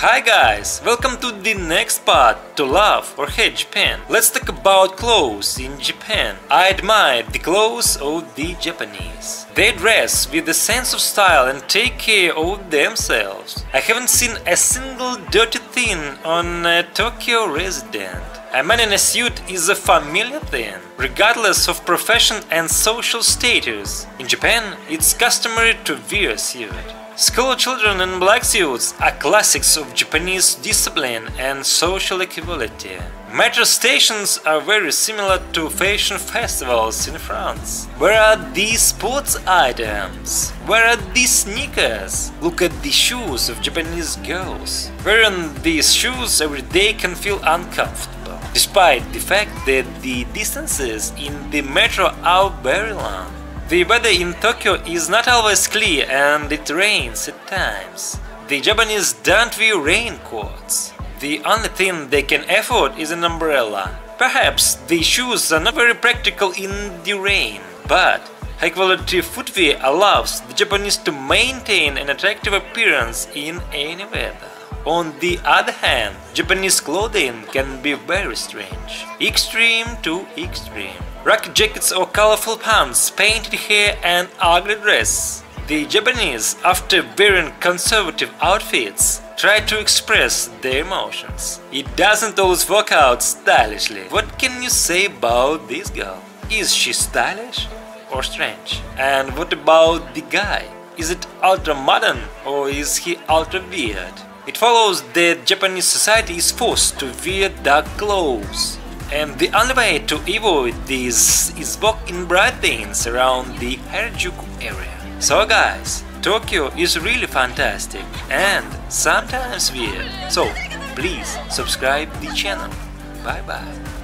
Hi guys, welcome to the next part to love or hate Japan. Let's talk about clothes in Japan. I admire the clothes of the Japanese. They dress with a sense of style and take care of themselves. I haven't seen a single dirty thing on a Tokyo resident. A man in a suit is a familiar thing, regardless of profession and social status. In Japan, it's customary to wear a suit. School children in black suits are classics of Japanese discipline and social equality. Metro stations are very similar to fashion festivals in France. Where are these sports items? Where are these sneakers? Look at the shoes of Japanese girls. Wearing these shoes every day can feel uncomfortable, despite the fact that the distances in the metro are very long. The weather in Tokyo is not always clear and it rains at times. The Japanese don't wear raincoats. The only thing they can afford is an umbrella. Perhaps the shoes are not very practical in the rain, but high-quality footwear allows the Japanese to maintain an attractive appearance in any weather. On the other hand, Japanese clothing can be very strange, extreme to extreme. Rock jackets or colorful pants, painted hair and ugly dress. The Japanese, after wearing conservative outfits, try to express their emotions. It doesn't always work out stylishly. What can you say about this girl? Is she stylish or strange? And what about the guy? Is it ultra-modern or is he ultra-weird? It follows that Japanese society is forced to wear dark clothes. And the only way to avoid this is walk in bright things around the Harajuku area. So guys, Tokyo is really fantastic and sometimes weird. So please subscribe the channel. Bye bye.